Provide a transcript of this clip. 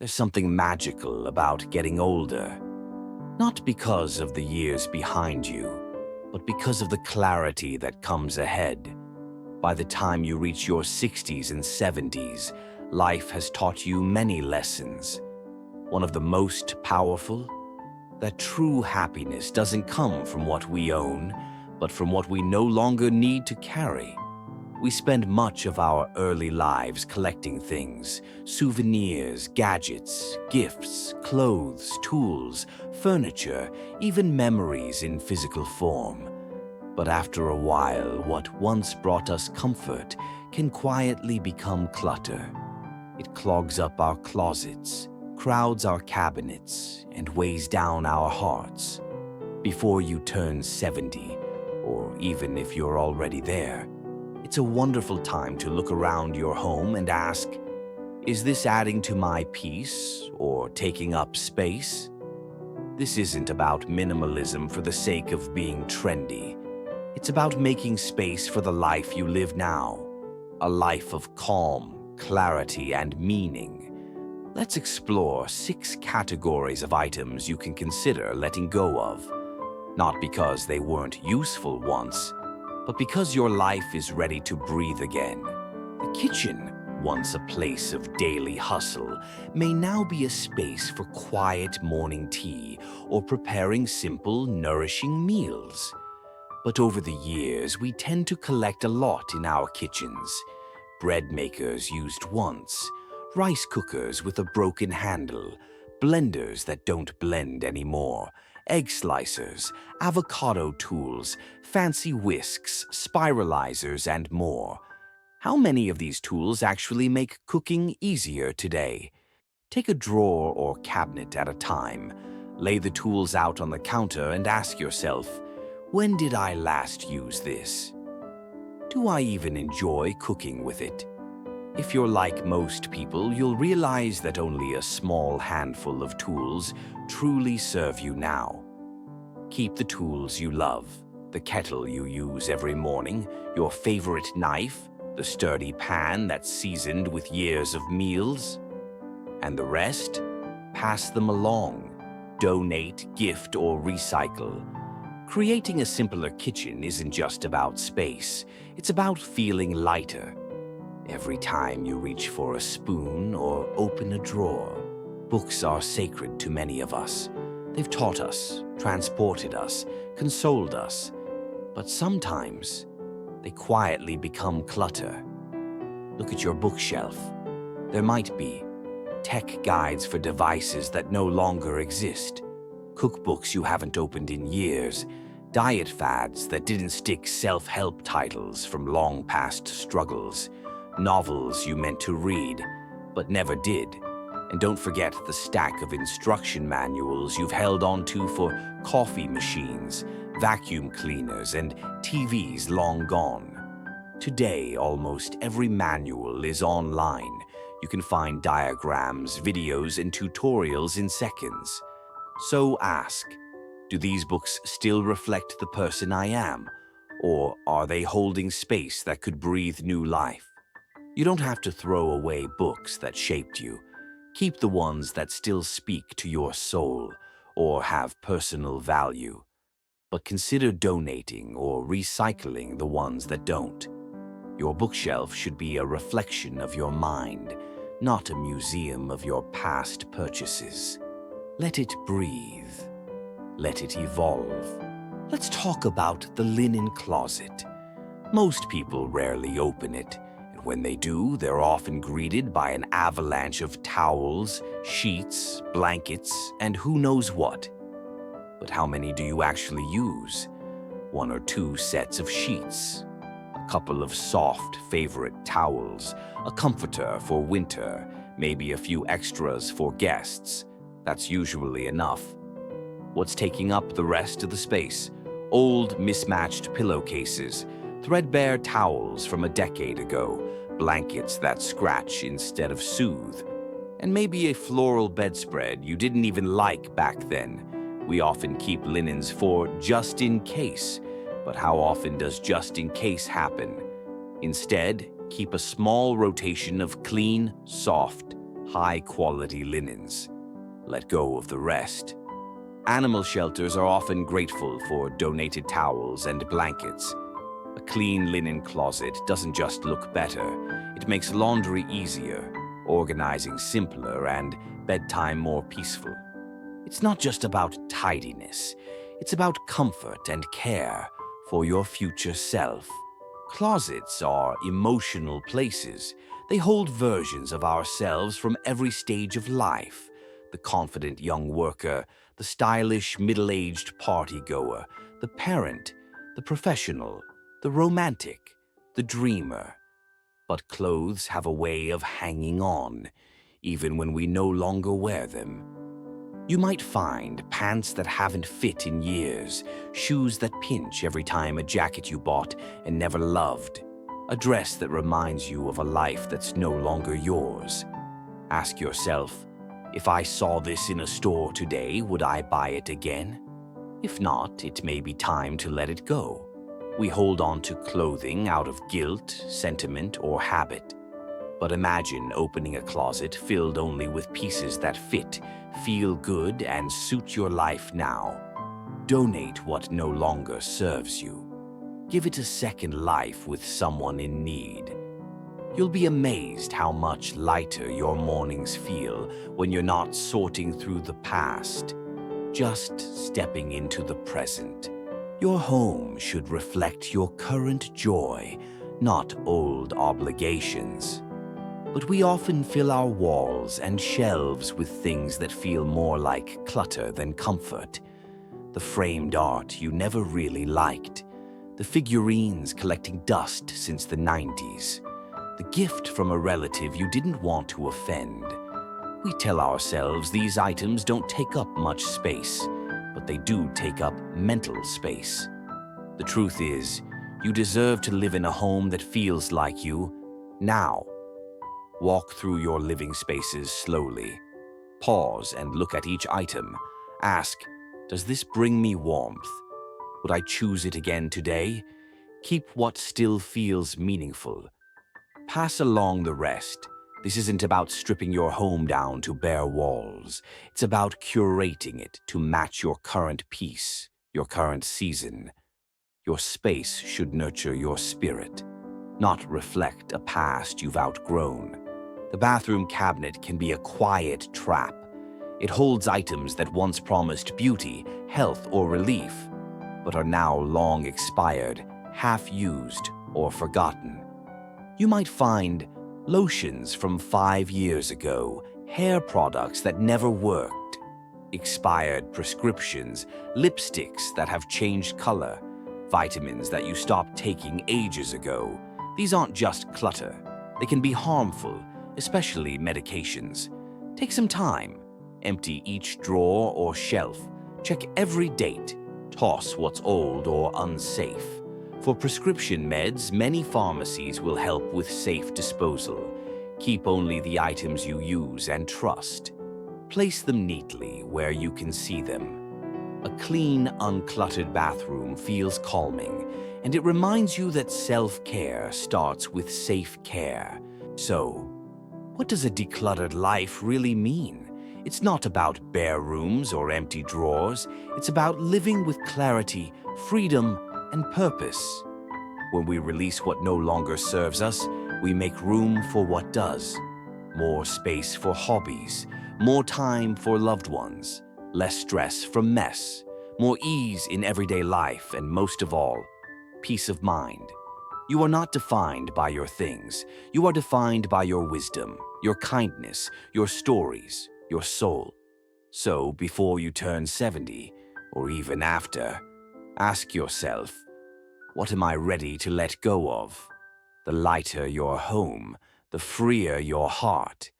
There's something magical about getting older, not because of the years behind you, but because of the clarity that comes ahead. By the time you reach your 60s and 70s, life has taught you many lessons. One of the most powerful? That true happiness doesn't come from what we own, but from what we no longer need to carry. We spend much of our early lives collecting things: souvenirs, gadgets, gifts, clothes, tools, furniture, even memories in physical form. But after a while, what once brought us comfort can quietly become clutter. It clogs up our closets, crowds our cabinets, and weighs down our hearts. Before you turn 70, or even if you're already there, it's a wonderful time to look around your home and ask, is this adding to my peace or taking up space? This isn't about minimalism for the sake of being trendy. It's about making space for the life you live now, a life of calm, clarity, and meaning. Let's explore 6 categories of items you can consider letting go of, not because they weren't useful once, but because your life is ready to breathe again. The kitchen, once a place of daily hustle, may now be a space for quiet morning tea or preparing simple, nourishing meals. But over the years, we tend to collect a lot in our kitchens. Bread makers used once, rice cookers with a broken handle, blenders that don't blend anymore, egg slicers, avocado tools, fancy whisks, spiralizers, and more. How many of these tools actually make cooking easier today? Take a drawer or cabinet at a time. Lay the tools out on the counter and ask yourself, when did I last use this? Do I even enjoy cooking with it? If you're like most people, you'll realize that only a small handful of tools truly serve you now. Keep the tools you love, the kettle you use every morning, your favorite knife, the sturdy pan that's seasoned with years of meals. And the rest? Pass them along. Donate, gift, or recycle. Creating a simpler kitchen isn't just about space, it's about feeling lighter. Every time you reach for a spoon or open a drawer, books are sacred to many of us. They've taught us, transported us, consoled us. But sometimes, they quietly become clutter. Look at your bookshelf. There might be tech guides for devices that no longer exist, cookbooks you haven't opened in years, diet fads that didn't stick, self-help titles from long past struggles, novels you meant to read but never did. And don't forget the stack of instruction manuals you've held onto for coffee machines, vacuum cleaners, and TVs long gone. Today, almost every manual is online. You can find diagrams, videos, and tutorials in seconds. So ask, do these books still reflect the person I am? Or are they holding space that could breathe new life? You don't have to throw away books that shaped you. Keep the ones that still speak to your soul or have personal value. But consider donating or recycling the ones that don't. Your bookshelf should be a reflection of your mind, not a museum of your past purchases. Let it breathe. Let it evolve. Let's talk about the linen closet. Most people rarely open it, and when they do, they're often greeted by an avalanche of towels, sheets, blankets, and who knows what. But how many do you actually use? 1 or 2 sets of sheets, a couple of soft favorite towels, a comforter for winter, maybe a few extras for guests. That's usually enough. What's taking up the rest of the space? Old, mismatched pillowcases, threadbare towels from a decade ago, blankets that scratch instead of soothe, and maybe a floral bedspread you didn't even like back then. We often keep linens for just in case, but how often does just in case happen? Instead, keep a small rotation of clean, soft, high-quality linens. Let go of the rest. Animal shelters are often grateful for donated towels and blankets. A clean linen closet doesn't just look better, it makes laundry easier, organizing simpler, and bedtime more peaceful. It's not just about tidiness, it's about comfort and care for your future self. Closets are emotional places. They hold versions of ourselves from every stage of life. The confident young worker, the stylish middle-aged party-goer, the parent, the professional, the romantic, the dreamer. But clothes have a way of hanging on, even when we no longer wear them. You might find pants that haven't fit in years, shoes that pinch every time a jacket you bought and never loved, a dress that reminds you of a life that's no longer yours. Ask yourself, if I saw this in a store today, would I buy it again? If not, it may be time to let it go. We hold on to clothing out of guilt, sentiment, or habit. But imagine opening a closet filled only with pieces that fit, feel good, and suit your life now. Donate what no longer serves you. Give it a second life with someone in need. You'll be amazed how much lighter your mornings feel when you're not sorting through the past, just stepping into the present. Your home should reflect your current joy, not old obligations. But we often fill our walls and shelves with things that feel more like clutter than comfort. The framed art you never really liked, the figurines collecting dust since the 90s, the gift from a relative you didn't want to offend. We tell ourselves these items don't take up much space, but they do take up mental space. The truth is, you deserve to live in a home that feels like you now. Walk through your living spaces slowly. Pause and look at each item. Ask, does this bring me warmth? Would I choose it again today? Keep what still feels meaningful. Pass along the rest. This isn't about stripping your home down to bare walls. It's about curating it to match your current peace, your current season. Your space should nurture your spirit, not reflect a past you've outgrown. The bathroom cabinet can be a quiet trap. It holds items that once promised beauty, health, or relief, but are now long expired, half-used, or forgotten. You might find lotions from 5 years ago, hair products that never worked, expired prescriptions, lipsticks that have changed color, vitamins that you stopped taking ages ago. These aren't just clutter. They can be harmful, especially medications. Take some time. Empty each drawer or shelf. Check every date. Toss what's old or unsafe. For prescription meds, many pharmacies will help with safe disposal. Keep only the items you use and trust. Place them neatly where you can see them. A clean, uncluttered bathroom feels calming, and it reminds you that self-care starts with safe care. So, what does a decluttered life really mean? It's not about bare rooms or empty drawers. It's about living with clarity, freedom, and purpose. When we release what no longer serves us, we make room for what does. More space for hobbies, more time for loved ones, less stress from mess, more ease in everyday life, and most of all, peace of mind. You are not defined by your things. You are defined by your wisdom, your kindness, your stories, your soul. So before you turn 70, or even after, ask yourself, what am I ready to let go of? The lighter your home, the freer your heart,